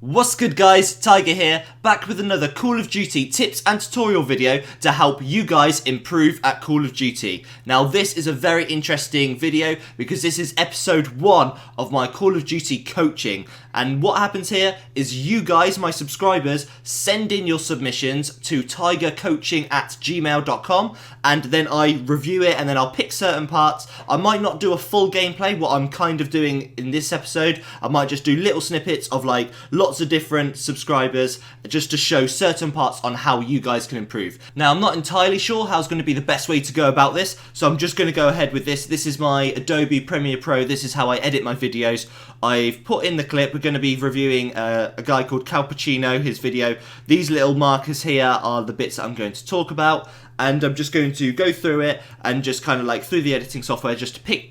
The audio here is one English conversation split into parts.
What's good guys, TygeR here, back with another Call of Duty tips and tutorial video to help you guys improve at Call of Duty. Now this is a very interesting video because this is episode 1 of my Call of Duty coaching, and what happens here is you guys, my subscribers, send in your submissions to tygercoaching@gmail.com and then I review it and then I'll pick certain parts. I might not do a full gameplay, what I'm kind of doing in this episode. I might just do little snippets of like lots of different subscribers just to show certain parts on how you guys can improve. Now I'm not entirely sure how's going to be the best way to go about this, so I'm just going to go ahead with this. This is my Adobe Premiere Pro, this is how I edit my videos. I've put in the clip. We're going to be reviewing a guy called Calpacino, his video. These little markers here are the bits that I'm going to talk about, and I'm just going to go through it and just kind of like through the editing software just to pick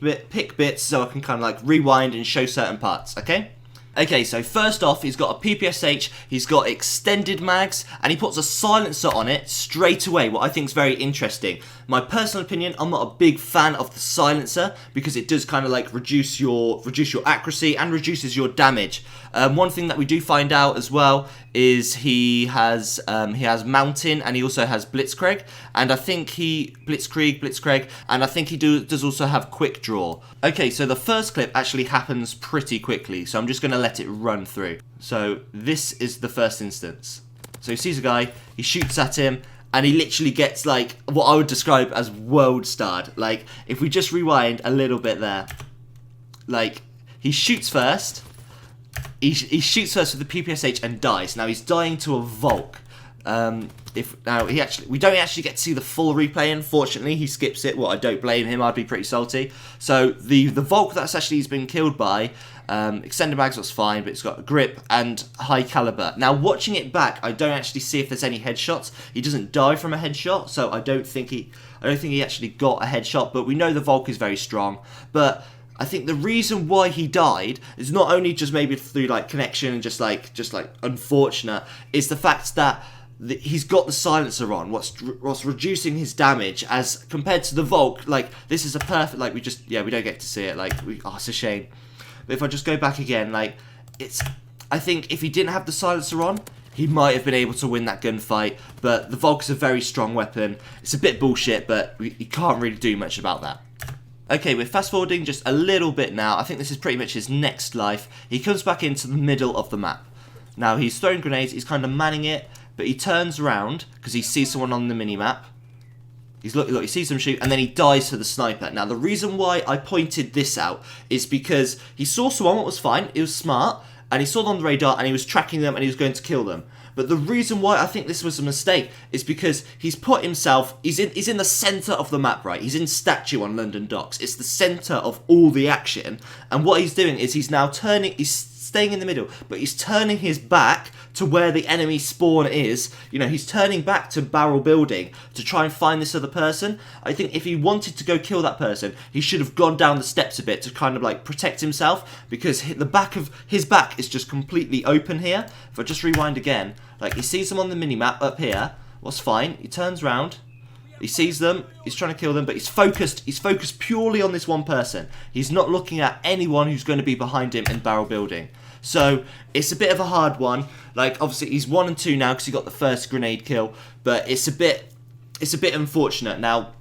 bits so I can kind of like rewind and show certain parts, okay? Okay, so first off, he's got a PPSH, he's got extended mags, and he puts a silencer on it straight away, what I think is very interesting. My personal opinion, I'm not a big fan of the silencer because it does kind of like reduce your accuracy and reduces your damage. One thing that we do find out as well is he has mountain and he also has blitzkrieg, and I think he blitzkrieg, and I think he does also have quick draw. Okay, so the first clip actually happens pretty quickly, so I'm just going to let it run through. So this is the first instance. So he sees a guy, he shoots at him, and he literally gets like what I would describe as world starred. Like if we just rewind a little bit there, like he shoots first. He shoots first with the PPSH and dies. Now he's dying to a Volk. We don't actually get to see the full replay. Unfortunately, he skips it. Well, I don't blame him. I'd be pretty salty. So the Volk that's actually he's been killed by, extended mags was fine, but it's got a grip and high caliber. Now watching it back, I don't actually see if there's any headshots. He doesn't die from a headshot, so I don't think he actually got a headshot. But we know the Volk is very strong. But I think the reason why he died is not only just maybe through like connection and just like unfortunate, is the fact that he's got the silencer on, what's reducing his damage as compared to the Volk. Like this is a perfect, like we don't get to see it, like it's a shame. But if I just go back again, like I think if he didn't have the silencer on, he might have been able to win that gunfight, but the Volk is a very strong weapon. It's a bit bullshit, but you can't really do much about that. Okay, we're fast forwarding just a little bit now. I think this is pretty much his next life. He comes back into the middle of the map. Now he's throwing grenades, he's kind of manning it, but he turns around because he sees someone on the mini-map. He sees them shoot, and then he dies to the sniper. Now the reason why I pointed this out is because he saw someone, what was fine, it was smart, and he saw them on the radar and he was tracking them and he was going to kill them. But the reason why I think this was a mistake is because he's put himself, he's in the centre of the map, right? He's in statue on London Docks. It's the centre of all the action. And what he's doing is he's staying in the middle, but he's turning his back to where the enemy spawn is. You know, he's turning back to barrel building to try and find this other person. I think if he wanted to go kill that person, he should have gone down the steps a bit to kind of like protect himself, because the back of his back is just completely open here. If I just rewind again, like he sees them on the mini-map up here, what's fine, he turns around, he sees them, he's trying to kill them, but he's focused purely on this one person. He's not looking at anyone who's going to be behind him in barrel building. So it's a bit of a hard one. Like obviously he's 1 and 2 now because he got the first grenade kill, but it's a bit unfortunate. Now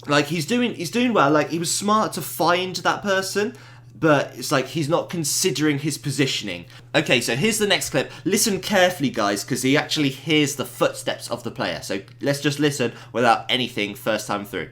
like he's doing well. Like he was smart to find that person, but it's like he's not considering his positioning. Okay, so here's the next clip. Listen carefully, guys, because he actually hears the footsteps of the player. So let's just listen without anything first time through.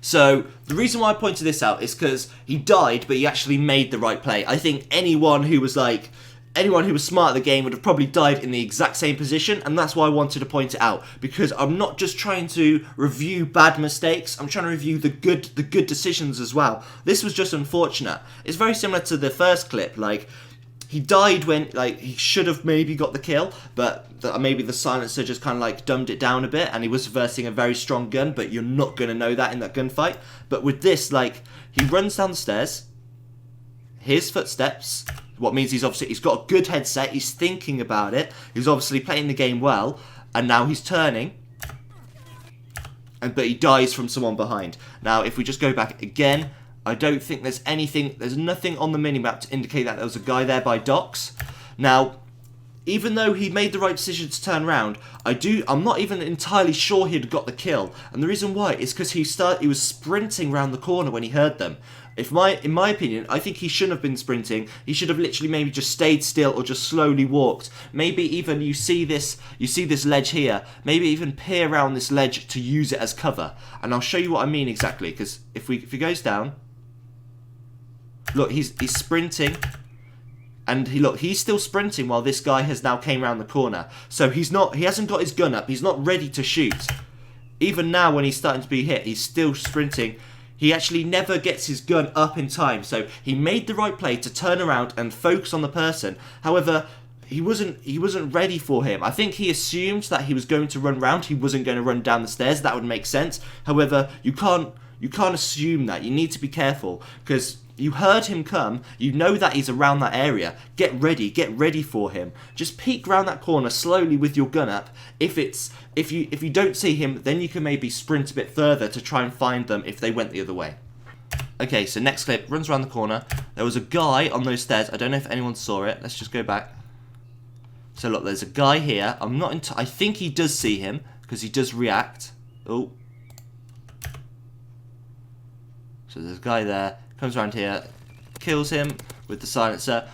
So the reason why I pointed this out is because he died, but he actually made the right play. I think anyone who was smart at the game would have probably died in the exact same position, and that's why I wanted to point it out, because I'm not just trying to review bad mistakes, I'm trying to review the good decisions as well. This was just unfortunate. It's very similar to the first clip. Like he died when like he should have maybe got the kill, but maybe the silencer just kind of like dumbed it down a bit, and he was versing a very strong gun, but you're not going to know that in that gunfight. But with this, like he runs down the stairs, hears footsteps, what means he's got a good headset, he's thinking about it, he's obviously playing the game well, and now he's turning, but he dies from someone behind. Now if we just go back again, I don't think there's nothing on the minimap to indicate that there was a guy there by docks. Now, even though he made the right decision to turn around, I'm not even entirely sure he'd got the kill. And the reason why is because he was sprinting round the corner when he heard them. In my opinion, I think he shouldn't have been sprinting. He should have literally maybe just stayed still or just slowly walked. Maybe even you see this ledge here. Maybe even peer around this ledge to use it as cover. And I'll show you what I mean exactly. Because if he goes down, look, he's sprinting. And he's still sprinting while this guy has now came around the corner. So he hasn't got his gun up. He's not ready to shoot. Even now when he's starting to be hit, he's still sprinting. He actually never gets his gun up in time. So he made the right play to turn around and focus on the person. However, he wasn't ready for him. I think he assumed that he was going to run round. He wasn't going to run down the stairs. That would make sense. However, you can't assume that. You need to be careful because you heard him come, you know that he's around that area. Get ready for him. Just peek round that corner slowly with your gun up. If you don't see him, then you can maybe sprint a bit further to try and find them if they went the other way. Okay, so next clip, runs around the corner. There was a guy on those stairs. I don't know if anyone saw it. Let's just go back. So look, there's a guy here. I think he does see him because he does react. Oh. So there's a guy there. Comes around here, kills him with the silencer.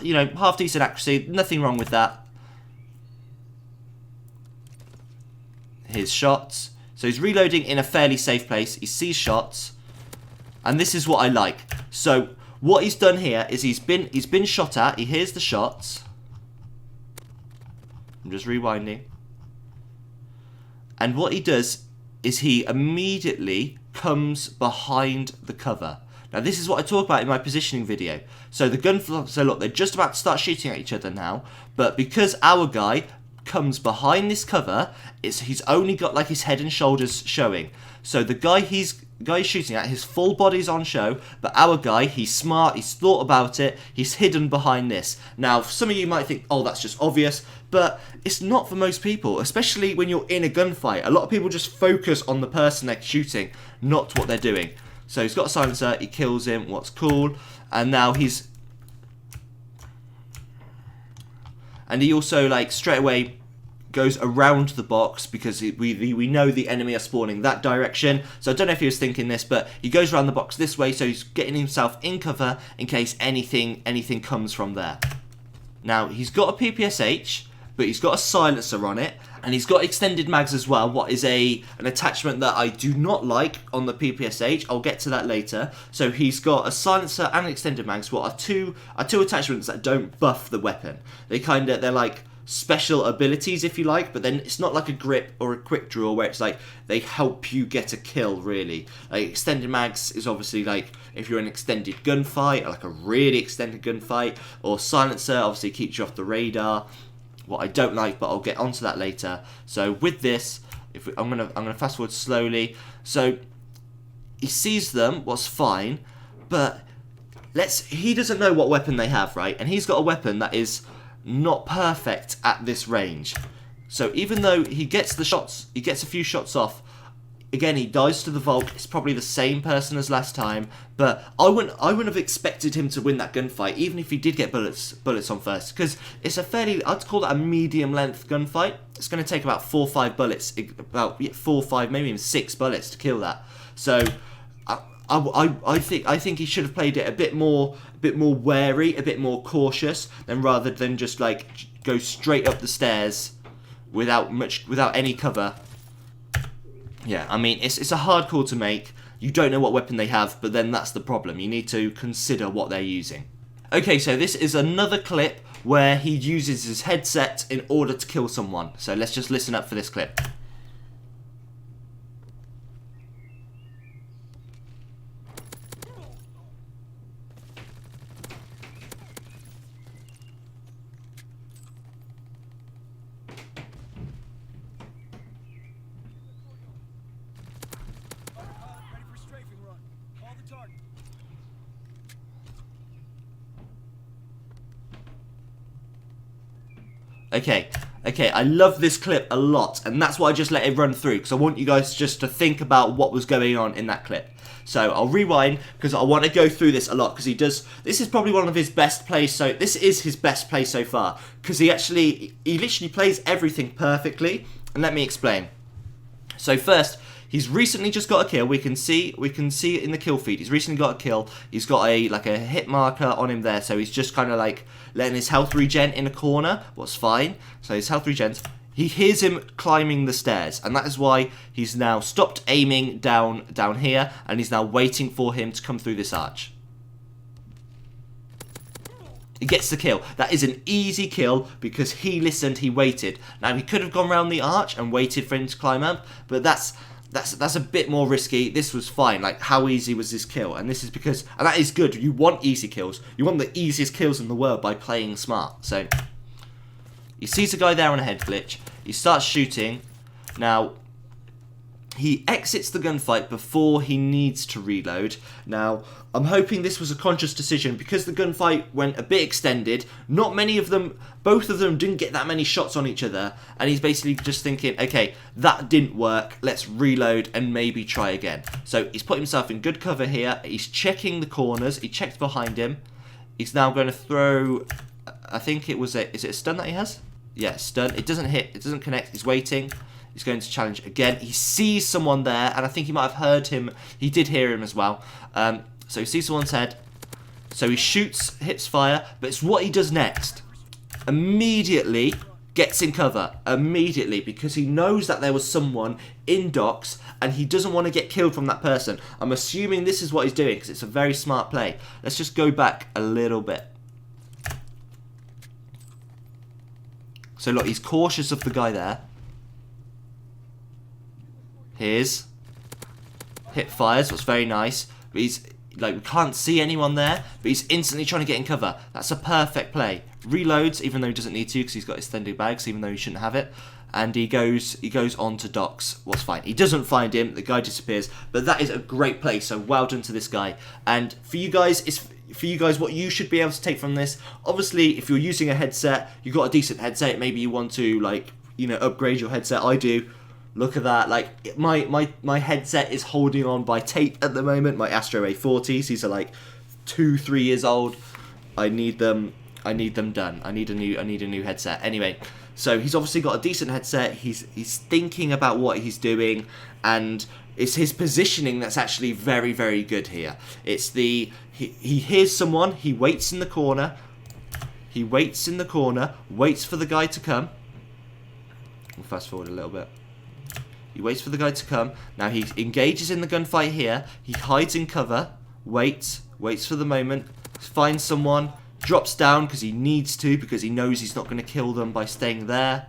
You know, half decent accuracy, nothing wrong with that. His shots. So he's reloading in a fairly safe place. He sees shots, and this is what I like. So what he's done here is he's been shot at. He hears the shots. I'm just rewinding. And what he does is he immediately comes behind the cover. Now this is what I talk about in my positioning video. So look, they're just about to start shooting at each other now, but because our guy comes behind this cover, he's only got like his head and shoulders showing. So the guy he's shooting at, his full body's on show, but our guy, he's smart, he's thought about it, he's hidden behind this. Now some of you might think, oh, that's just obvious, but it's not for most people, especially when you're in a gunfight. A lot of people just focus on the person they're shooting, not what they're doing. So he's got a silencer, he kills him, what's cool, and now he also like straight away goes around the box because we know the enemy are spawning that direction. So I don't know if he was thinking this, but he goes around the box this way, so he's getting himself in cover in case anything comes from there. Now he's got a PPSH, but he's got a silencer on it, and he's got extended mags as well, what is an attachment that I do not like on the PPSH. I'll get to that later. So he's got a silencer and extended mags, what are two attachments that don't buff the weapon. They're like special abilities, if you like, but then it's not like a grip or a quick draw where it's like they help you get a kill, really. Like extended mags is obviously like if you're in an extended gunfight, like a really extended gunfight, or silencer obviously keeps you off the radar. What I don't like, but I'll get onto that later. So with this, I'm gonna fast forward slowly. So he sees them, what's fine, but he doesn't know what weapon they have, right? And he's got a weapon that is not perfect at this range. So even though he gets the shots, he gets a few shots off. Again, he dies to the Volk. It's probably the same person as last time, but I wouldn't have expected him to win that gunfight, even if he did get bullets on first, because it's a I'd call that a medium length gunfight. It's going to take about 4 or 5 bullets, about 4 or 5, maybe even 6 bullets to kill that. So I think he should have played it a bit more wary, a bit more cautious, rather than just like go straight up the stairs without any cover. Yeah, I mean, it's a hard call to make. You don't know what weapon they have, but then that's the problem. You need to consider what they're using. Okay, so this is another clip where he uses his headset in order to kill someone. So let's just listen up for this clip. Okay, Okay, I love this clip a lot, and that's why I just let it run through, because I want you guys just to think about what was going on in that clip. So I'll rewind, because I want to go through this a lot, because this is probably one of his best plays, this is his best play so far, because he literally plays everything perfectly, and let me explain. So first, he's recently just got a kill. We can see it in the kill feed. He's recently got a kill. He's got a hit marker on him there, so he's just kind of like letting his health regen in a corner. What's fine. So his health regens. He hears him climbing the stairs, and that is why he's now stopped aiming down here, and he's now waiting for him to come through this arch. He gets the kill. That is an easy kill because he listened, he waited. Now he could have gone around the arch and waited for him to climb up, but that's a bit more risky. This was fine. Like, how easy was this kill? And this is because, and that is good. You want easy kills. You want the easiest kills in the world by playing smart. So he sees a guy there on a head glitch. He starts shooting. Now he exits the gunfight before he needs to reload. Now, I'm hoping this was a conscious decision because the gunfight went a bit extended. Not many of them, both of them didn't get that many shots on each other. And he's basically just thinking, okay, that didn't work. Let's reload and maybe try again. So he's put himself in good cover here. He's checking the corners. He checked behind him. He's now going to throw, I think it was is it a stun that he has? Yeah, stun. It doesn't hit. It doesn't connect. He's waiting. He's going to challenge again. He sees someone there, and I think he might have heard him. He did hear him as well. So he sees someone's head. So he shoots, hits fire, but it's what he does next. Immediately gets in cover. Immediately, because he knows that there was someone in docks, and he doesn't want to get killed from that person. I'm assuming this is what he's doing, because it's a very smart play. Let's just go back a little bit. So look, he's cautious of the guy there. Here's hit fires, what's very nice. But he's like, we can't see anyone there, but he's instantly trying to get in cover. That's a perfect play. Reloads, even though he doesn't need to, because he's got extended bags, even though he shouldn't have it. And he goes on to docks. What's fine. He doesn't find him. The guy disappears. But that is a great play. So well done to this guy. And for you guys, what you should be able to take from this. Obviously, if you're using a headset, you've got a decent headset. Maybe you want to upgrade your headset. I do. Look at that, like, my headset is holding on by tape at the moment, my Astro A40s, these are like 2-3 years old. I need them done. I need a new headset. Anyway, so he's obviously got a decent headset, he's thinking about what he's doing, and it's his positioning that's actually very, very good here. It's he hears someone, he waits in the corner, waits for the guy to come. We'll fast forward a little bit. He waits for the guy to come. Now he engages in the gunfight here. He hides in cover. Waits for the moment. Finds someone. Drops down because he needs to. Because he knows he's not going to kill them by staying there.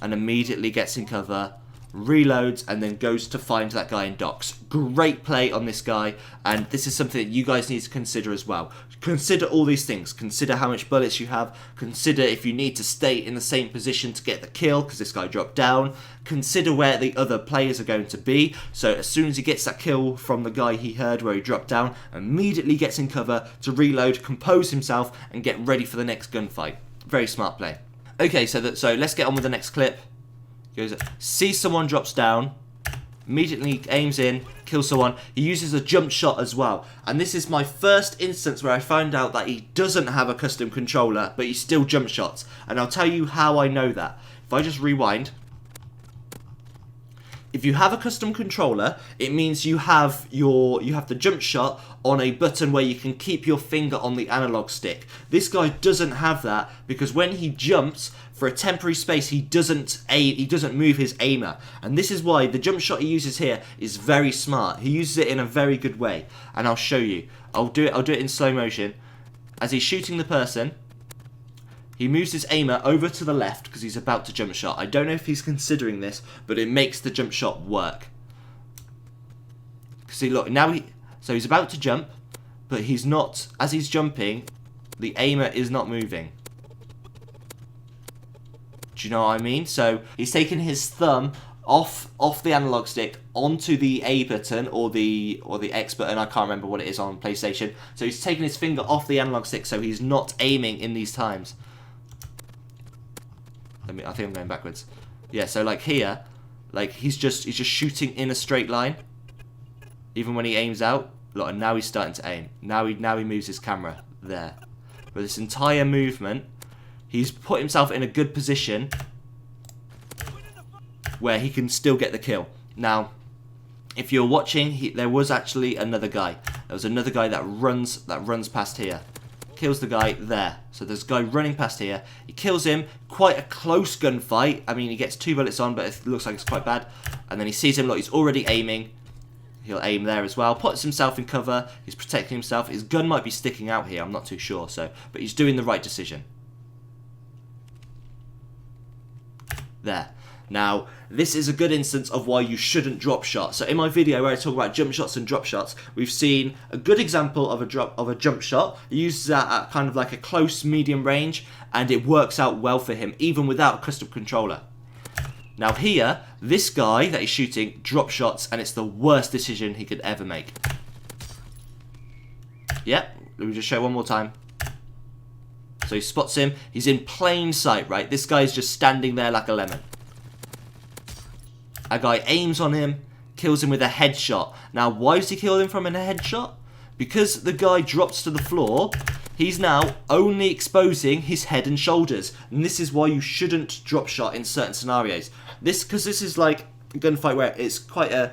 And immediately gets in cover. Reloads and then goes to find that guy in docks. Great play on this guy. And this is something that you guys need to consider as well. Consider all these things. Consider how much bullets you have. Consider if you need to stay in the same position to get the kill because this guy dropped down. Consider where the other players are going to be. So as soon as he gets that kill from the guy he heard where he dropped down, immediately gets in cover to reload, compose himself, and get ready for the next gunfight. Very smart play. Okay, so let's get on with the next clip. Goes, sees someone, drops down, immediately aims in, kills someone. He uses a jump shot as well. And this is my first instance where I found out that he doesn't have a custom controller, but he still jump shots. And I'll tell you how I know that. If I just rewind. If you have a custom controller, it means you have the jump shot on a button where you can keep your finger on the analog stick. This guy doesn't have that because when he jumps for a temporary space, he doesn't move his aimer. And this is why the jump shot he uses here is very smart. He uses it in a very good way, and I'll show you. I'll do it in slow motion. As he's shooting the person, he moves his aimer over to the left because he's about to jump shot. I don't know if he's considering this, but it makes the jump shot work. See, look, so he's about to jump, but he's not, as he's jumping, the aimer is not moving. Do you know what I mean? So he's taking his thumb off the analog stick onto the A button or the X button. I can't remember what it is on PlayStation. So he's taking his finger off the analog stick, so he's not aiming in these times. I think I'm going backwards. Yeah, so like here, like he's just shooting in a straight line. Even when he aims out, look, and now he's starting to aim. Now he moves his camera there. But this entire movement, he's put himself in a good position where he can still get the kill. Now, if you're watching, there was actually another guy. There was another guy that runs past here. Kills the guy there. So there's a guy running past here. He kills him. Quite a close gunfight. I mean, he gets 2 bullets on, but it looks like it's quite bad. And then he sees him. Look, he's already aiming. He'll aim there as well. Puts himself in cover. He's protecting himself. His gun might be sticking out here. I'm not too sure. But he's doing the right decision. There. Now, this is a good instance of why you shouldn't drop shot. So in my video where I talk about jump shots and drop shots, we've seen a good example of a jump shot. He uses that at kind of like a close medium range, and it works out well for him, even without a custom controller. Now here, this guy that he's shooting drop shots, and it's the worst decision he could ever make. Yep, let me just show one more time. So he spots him, he's in plain sight, right? This guy's just standing there like a lemon. A guy aims on him, kills him with a headshot. Now, why does he kill him from a headshot? Because the guy drops to the floor, he's now only exposing his head and shoulders. And this is why you shouldn't drop shot in certain scenarios. Because this is like a gunfight where it's quite a...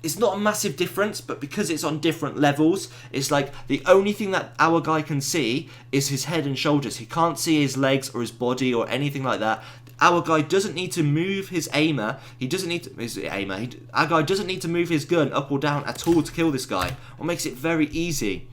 It's not a massive difference, but because it's on different levels, it's like the only thing that our guy can see is his head and shoulders. He can't see his legs or his body or anything like that. Our guy doesn't need to move his aimer. Our guy doesn't need to move his gun up or down at all to kill this guy. What makes it very easy.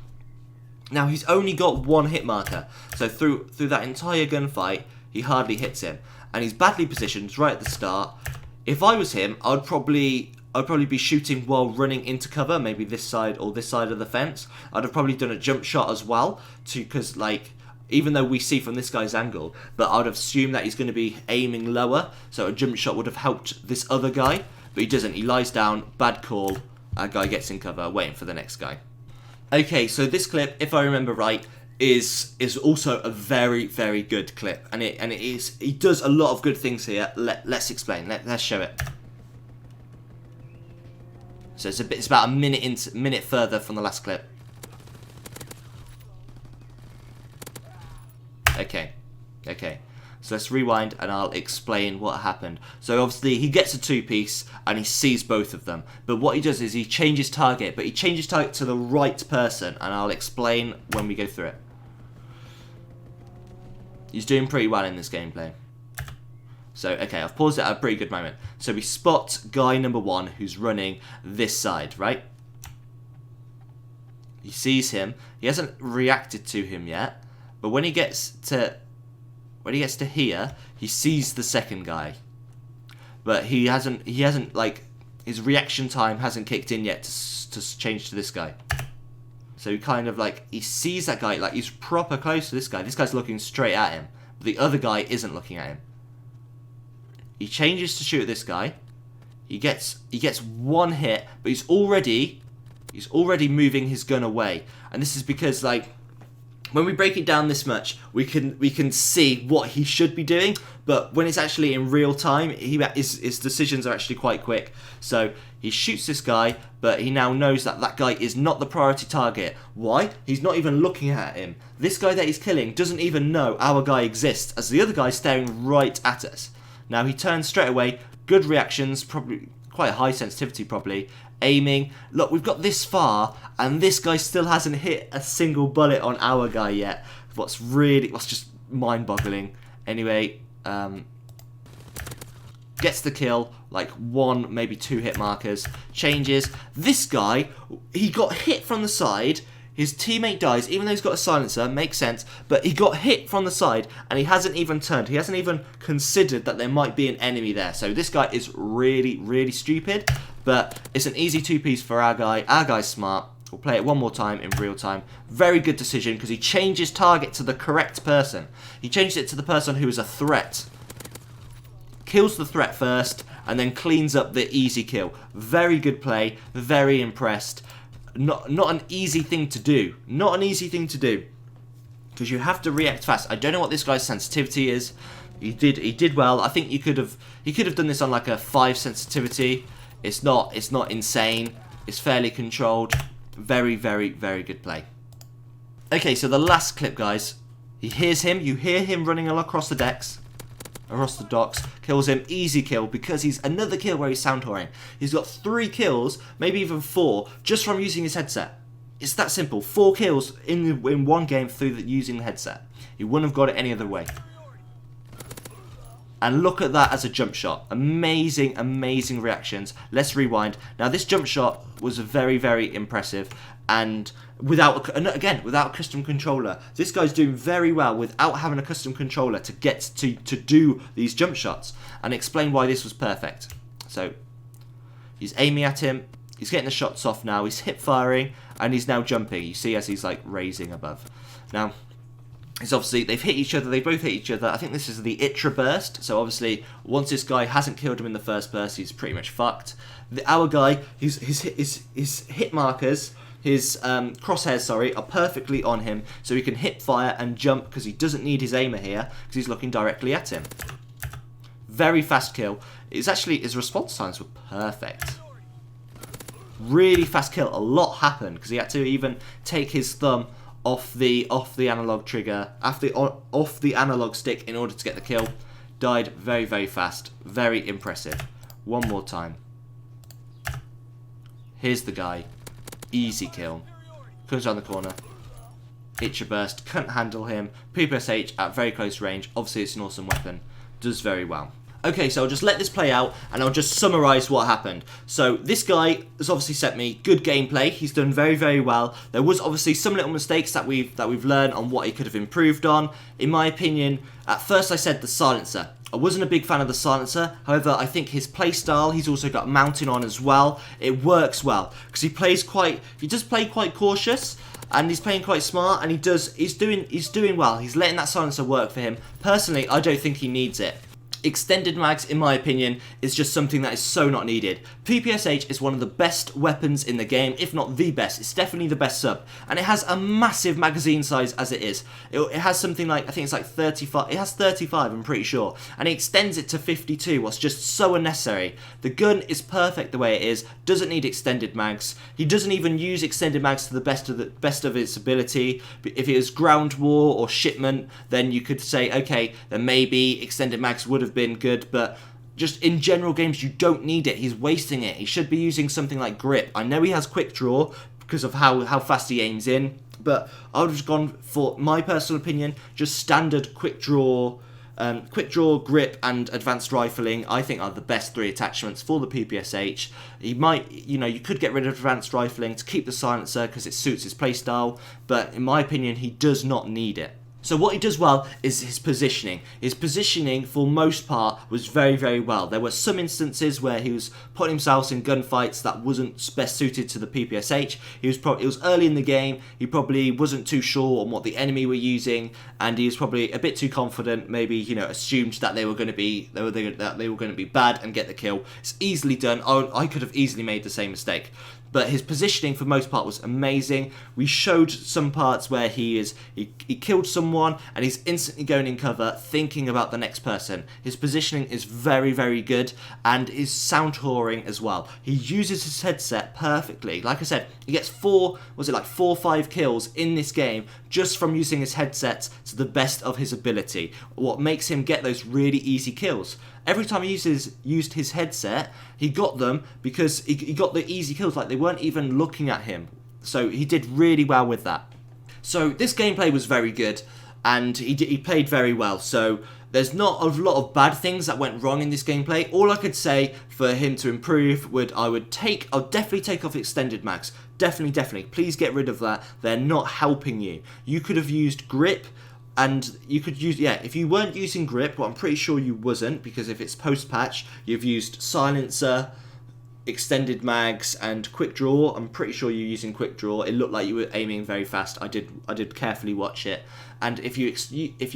Now, he's only got 1 hit marker. So through that entire gunfight, he hardly hits him. And he's badly positioned right at the start. If I was him, I'd probably be shooting while running into cover, maybe this side or this side of the fence. I'd have probably done a jump shot as well, because like, even though we see from this guy's angle, but I'd assume that he's going to be aiming lower, so a jump shot would have helped this other guy, but he doesn't. He lies down, bad call, our guy gets in cover, waiting for the next guy. Okay, so this clip, if I remember right, is also a very, very good clip, and he does a lot of good things here. Let's explain. Let's show it. So it's about a minute further from the last clip. Okay. So let's rewind and I'll explain what happened. So obviously he gets a 2-piece and he sees both of them. But what he does is he changes target, but he changes target to the right person, and I'll explain when we go through it. He's doing pretty well in this gameplay. So, okay, I've paused it at a pretty good moment. So we spot guy number 1 who's running this side, right? He sees him. He hasn't reacted to him yet. But when he gets to here, he sees the second guy. But he hasn't like, his reaction time hasn't kicked in yet to change to this guy. So he kind of like, he sees that guy, like he's proper close to this guy. This guy's looking straight at him. But the other guy isn't looking at him. He changes to shoot at this guy. He gets 1 hit, but he's already moving his gun away. And this is because, like, when we break it down this much, we can see what he should be doing, but when it's actually in real time, his decisions are actually quite quick. So he shoots this guy, but he now knows that guy is not the priority target. Why? He's not even looking at him. This guy that he's killing doesn't even know our guy exists, as the other guy's staring right at us. Now he turns straight away, good reactions, probably quite a high sensitivity probably, aiming. Look, we've got this far, and this guy still hasn't hit a single bullet on our guy yet. What's just mind-boggling. Anyway, gets the kill, like 1, maybe 2 hit markers, changes. This guy, he got hit from the side. His teammate dies, even though he's got a silencer, makes sense, but he got hit from the side, and he hasn't even turned. He hasn't even considered that there might be an enemy there. So this guy is really, really stupid, but it's an easy 2-piece for our guy. Our guy's smart. We'll play it one more time in real time. Very good decision, because he changes target to the correct person. He changed it to the person who is a threat. Kills the threat first, and then cleans up the easy kill. Very good play, very impressed. Not an easy thing to do. Not an easy thing to do. Because you have to react fast. I don't know what this guy's sensitivity is, He did well. I think he could have done this on like a 5 sensitivity. It's not insane. It's fairly controlled. Very, very, very good play. Okay, so the last clip, guys. He hears him. You hear him running across the decks. Across the docks. Kills him. Easy kill because he's another kill where he's sound whoring. He's got 3 kills, maybe even 4, just from using his headset. It's that simple. 4 kills in one game through using the headset. He wouldn't have got it any other way. And look at that as a jump shot. Amazing, amazing reactions. Let's rewind. Now this jump shot was very, very impressive. And without a custom controller. This guy's doing very well without having a custom controller to get to do these jump shots. And explain why this was perfect. So he's aiming at him. He's getting the shots off now. He's hip firing. And he's now jumping. You see as he's like raising above. Now, it's obviously, they've hit each other, they both hit each other. I think this is the ITRA burst, so obviously, once this guy hasn't killed him in the first burst, he's pretty much fucked. Our guy, his hit markers, his crosshairs, sorry, are perfectly on him, so he can hip fire and jump, because he doesn't need his aimer here, because he's looking directly at him. Very fast kill. It's actually, his response times were perfect. Really fast kill. A lot happened, because he had to even take his thumb off the analog trigger, off the analog stick in order to get the kill. Died very, very fast. Very impressive. One more time. Here's the guy. Easy kill. Comes around the corner. Hits your burst. Can't handle him. PPSH at very close range. Obviously it's an awesome weapon. Does very well. Okay, so I'll just let this play out, and I'll just summarise what happened. So, this guy has obviously sent me good gameplay. He's done very, very well. There was obviously some little mistakes that we've learned on what he could have improved on. In my opinion, at first I said the silencer. I wasn't a big fan of the silencer. However, I think his playstyle, he's also got mounting on as well. It works well, because he does play quite cautious. And he's playing quite smart, and he's doing well. He's letting that silencer work for him. Personally, I don't think he needs it. Extended mags, in my opinion, is just something that is so not needed. PPSH is one of the best weapons in the game, if not the best. It's definitely the best sub. And it has a massive magazine size as it is. It has something like, I think it's like 35. It has 35, I'm pretty sure. And it extends it to 52, what's just so unnecessary. The gun is perfect the way it is. Doesn't need extended mags. He doesn't even use extended mags to the best of its ability. If it was ground war or shipment, then you could say, okay, then maybe extended mags would have been good, but just in general games you don't need it. He's wasting it. He should be using something like grip. I know he has quick draw because of how fast he aims in, but I would have gone for my personal opinion just standard quick draw, grip and advanced rifling. I think are the best 3 attachments for the PPSH. He might, you could get rid of advanced rifling to keep the silencer because it suits his playstyle, but in my opinion he does not need it. So what he does well is his positioning. His positioning, for most part, was very, very well. There were some instances where he was putting himself in gunfights that wasn't best suited to the PPSH. It was early in the game. He probably wasn't too sure on what the enemy were using, and he was probably a bit too confident. Maybe assumed that they were going to be bad and get the kill. It's easily done. I could have easily made the same mistake. But his positioning for most part was amazing. We showed some parts where he killed someone and he's instantly going in cover, thinking about the next person. His positioning is very, very good and is sound whoring as well. He uses his headset perfectly. Like I said, he gets 4 or 5 kills in this game just from using his headset to the best of his ability. What makes him get those really easy kills. Every time he used his headset, he got them because he got the easy kills, like they weren't even looking at him. So he did really well with that. So this gameplay was very good, and he played very well. So there's not a lot of bad things that went wrong in this gameplay. All I could say for him to improve I'll definitely take off extended mags. Definitely. Please get rid of that. They're not helping you. You could have used grip. And you could use, if you weren't using grip, well, I'm pretty sure you wasn't, because if it's post-patch, you've used silencer, extended mags and quick draw. I'm pretty sure you're using quick draw. It looked like you were aiming very fast. I did carefully watch it. And if you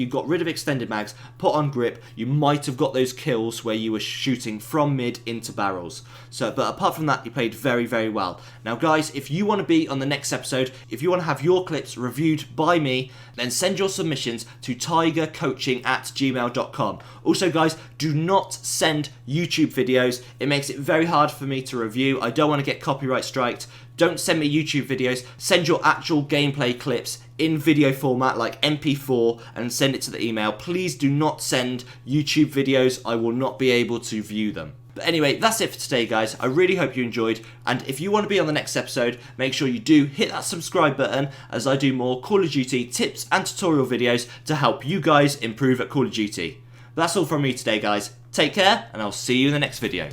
got rid of extended mags, put on grip, you might have got those kills where you were shooting from mid into barrels. So, but apart from that, you played very, very well. Now, guys, if you want to be on the next episode, if you want to have your clips reviewed by me, then send your submissions to tygercoaching@gmail.com. Also, guys, do not send YouTube videos. It makes it very hard for me to review. I don't want to get copyright striked. Don't send me YouTube videos. Send your actual gameplay clips in video format like MP4 and send it to the email. Please do not send YouTube videos. I will not be able to view them. But anyway, that's it for today, guys. I really hope you enjoyed. And if you want to be on the next episode, make sure you do hit that subscribe button, as I do more Call of Duty tips and tutorial videos to help you guys improve at Call of Duty. But that's all from me today, guys. Take care, and I'll see you in the next video.